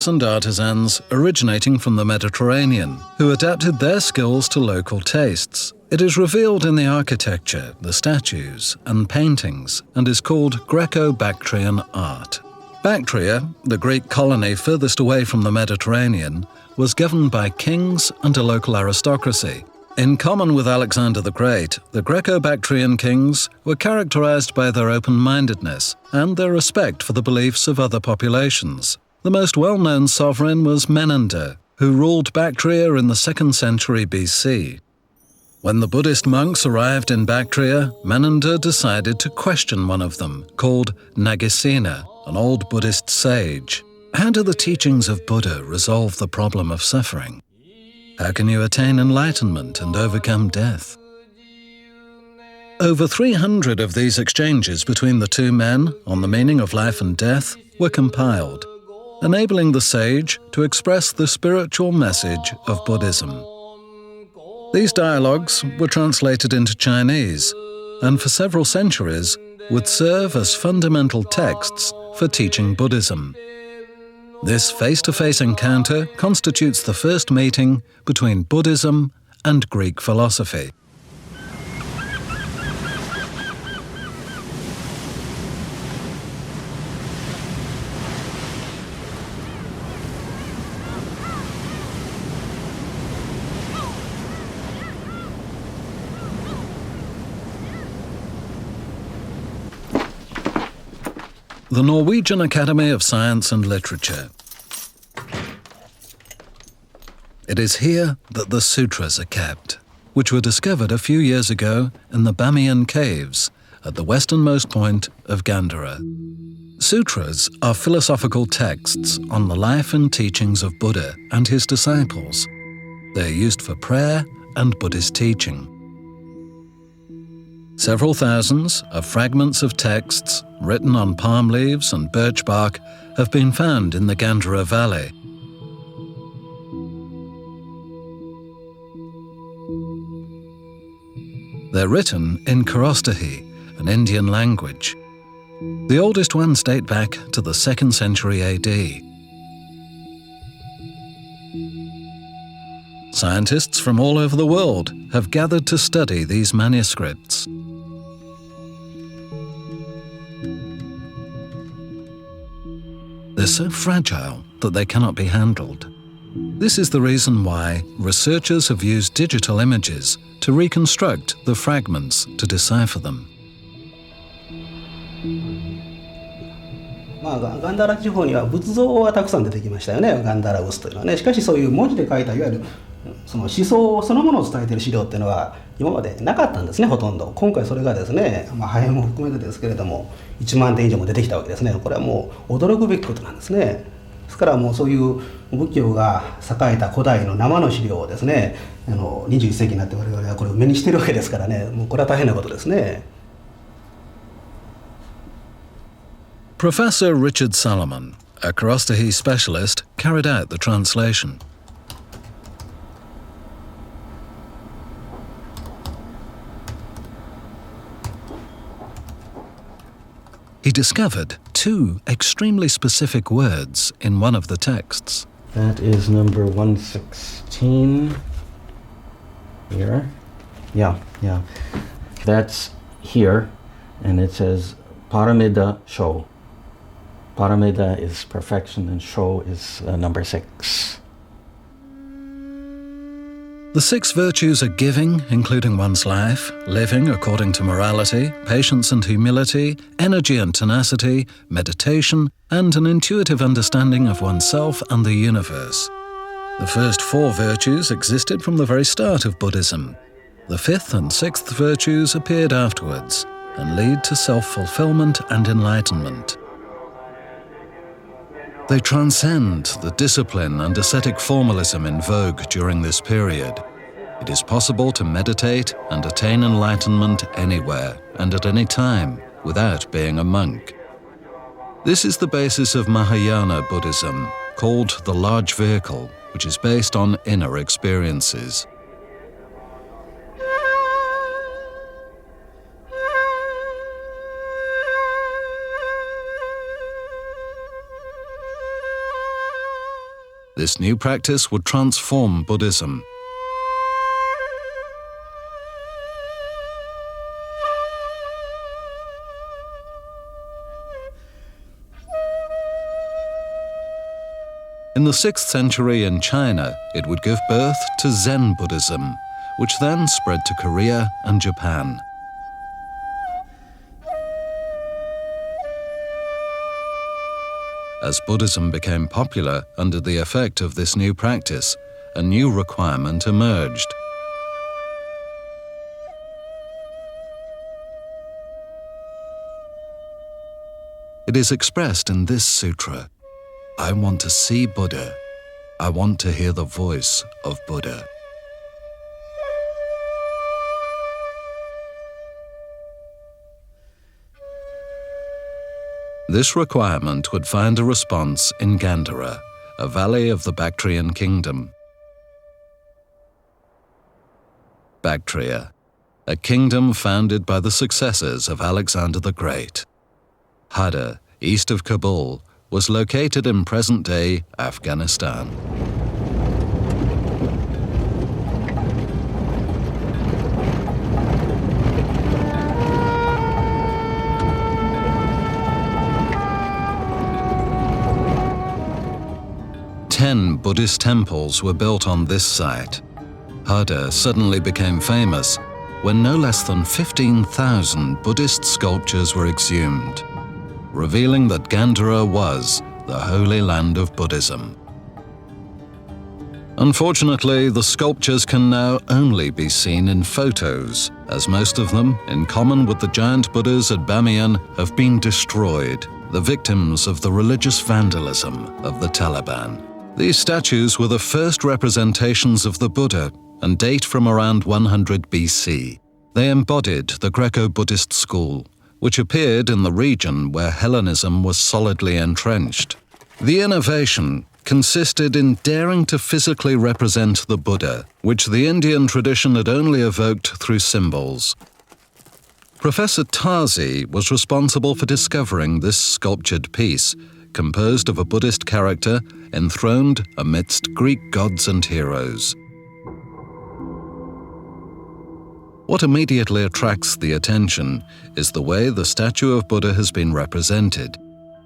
and artisans originating from the Mediterranean, who adapted their skills to local tastes. It is revealed in the architecture, the statues, and paintings, and is called Greco-Bactrian art. Bactria, the Greek colony furthest away from the Mediterranean, was governed by kings and a local aristocracy. In common with Alexander the Great, the Greco-Bactrian kings were characterized by their open-mindedness and their respect for the beliefs of other populations. The most well-known sovereign was Menander, who ruled Bactria in the 2nd century BC. When the Buddhist monks arrived in Bactria, Menander decided to question one of them, called Nagasena, an old Buddhist sage. How do the teachings of Buddha resolve the problem of suffering? How can you attain enlightenment and overcome death? Over 300 of these exchanges between the two men on the meaning of life and death were compiled, enabling the sage to express the spiritual message of Buddhism. These dialogues were translated into Chinese, and for several centuries would serve as fundamental texts for teaching Buddhism. This face-to-face encounter constitutes the first meeting between Buddhism and Greek philosophy. The Norwegian Academy of Science and Literature. It is here that the sutras are kept, which were discovered a few years ago in the Bamiyan Caves at the westernmost point of Gandhara. Sutras are philosophical texts on the life and teachings of Buddha and his disciples. They are used for prayer and Buddhist teaching. Several thousands of fragments of texts written on palm leaves and birch bark have been found in the Gandhara Valley. They're written in Kharostahi, an Indian language. The oldest ones date back to the 2nd century AD. Scientists from all over the world have gathered to study these manuscripts. They're so fragile that they cannot be handled. This is the reason why researchers have used digital images to reconstruct the fragments to decipher them. ガンダラ地方には仏像がたくさん出てきましたよね、ガンダラウスというのはね。しかしそういう文字で書いたいわゆるその思想そのものを伝えている資料っていうのは今までなかったんですね、ほとんど。今回それがですね、破片も含めてですけれども1万点以上も出てきたわけですね。これはもう驚くべきことなんですね。ですからもうそういう仏教が栄えた古代の生の資料をですね、21世紀になって我々はこれを目にしているわけですからね、もうこれは大変なことですね。Professor Richard Salomon, a Kharostahi specialist, carried out the translation. He discovered two extremely specific words in one of the texts. That is number 116 here. Yeah. That's here, and it says Paramida Sho. Paramida is perfection, and Sho is number 6. The 6 virtues are giving, including one's life, living according to morality, patience and humility, energy and tenacity, meditation, and an intuitive understanding of oneself and the universe. The first 4 virtues existed from the very start of Buddhism. The 5th and 6th virtues appeared afterwards and lead to self-fulfillment and enlightenment. They transcend the discipline and ascetic formalism in vogue during this period. It is possible to meditate and attain enlightenment anywhere and at any time without being a monk. This is the basis of Mahayana Buddhism, called the Large Vehicle, which is based on inner experiences. This new practice would transform Buddhism. In the 6th century in China, it would give birth to Zen Buddhism, which then spread to Korea and Japan. As Buddhism became popular under the effect of this new practice, a new requirement emerged. It is expressed in this sutra: I want to see Buddha. I want to hear the voice of Buddha. This requirement would find a response in Gandhara, a valley of the Bactrian kingdom. Bactria, a kingdom founded by the successors of Alexander the Great. Hada, east of Kabul, was located in present-day Afghanistan. Ten Buddhist temples were built on this site. Hada suddenly became famous when no less than 15,000 Buddhist sculptures were exhumed, revealing that Gandhara was the holy land of Buddhism. Unfortunately, the sculptures can now only be seen in photos, as most of them, in common with the giant Buddhas at Bamiyan, have been destroyed, the victims of the religious vandalism of the Taliban. These statues were the first representations of the Buddha and date from around 100 BC. They embodied the Greco-Buddhist school, which appeared in the region where Hellenism was solidly entrenched. The innovation consisted in daring to physically represent the Buddha, which the Indian tradition had only evoked through symbols. Professor Tazi was responsible for discovering this sculptured piece, composed of a Buddhist character enthroned amidst Greek gods and heroes. What immediately attracts the attention is the way the statue of Buddha has been represented.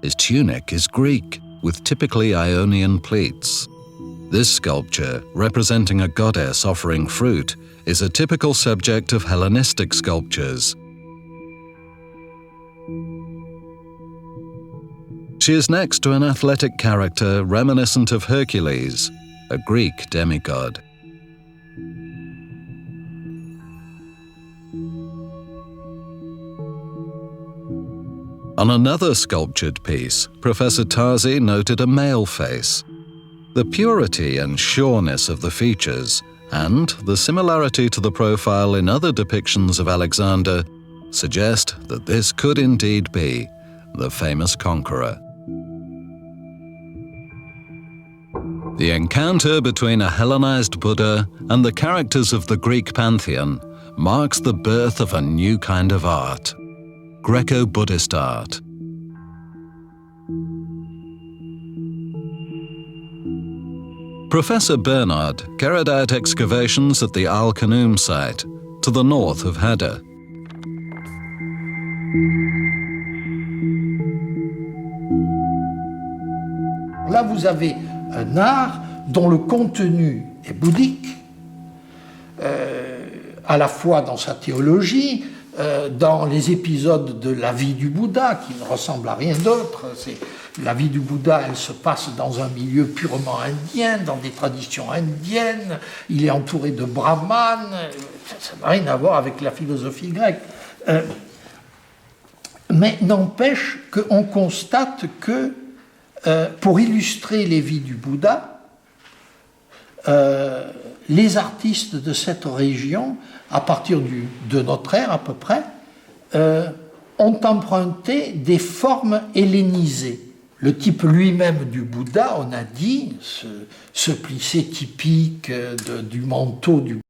His tunic is Greek, with typically Ionian pleats. This sculpture, representing a goddess offering fruit, is a typical subject of Hellenistic sculptures. She is next to an athletic character reminiscent of Hercules, a Greek demigod. On another sculptured piece, Professor Tazi noted a male face. The purity and sureness of the features, and the similarity to the profile in other depictions of Alexander, suggest that this could indeed be the famous conqueror. The encounter between a Hellenized Buddha and the characters of the Greek pantheon marks the birth of a new kind of art: Greco-Buddhist art. Professor Bernard carried out excavations at the Al-Qanum site, to the north of Hada. Là, vous avez un art dont le contenu est bouddhique, à la fois dans sa théologie, dans les épisodes de la vie du Bouddha, qui ne ressemble à rien d'autre. La vie du Bouddha, elle se passe dans un milieu purement indien, dans des traditions indiennes. Il est entouré de brahmanes. Ça n'a rien à voir avec la philosophie grecque. Mais n'empêche qu'on constate que, pour illustrer les vies du Bouddha, les artistes de cette région, à partir de notre ère à peu près, ont emprunté des formes hellénisées. Le type lui-même du Bouddha, on a dit, ce plissé typique du manteau du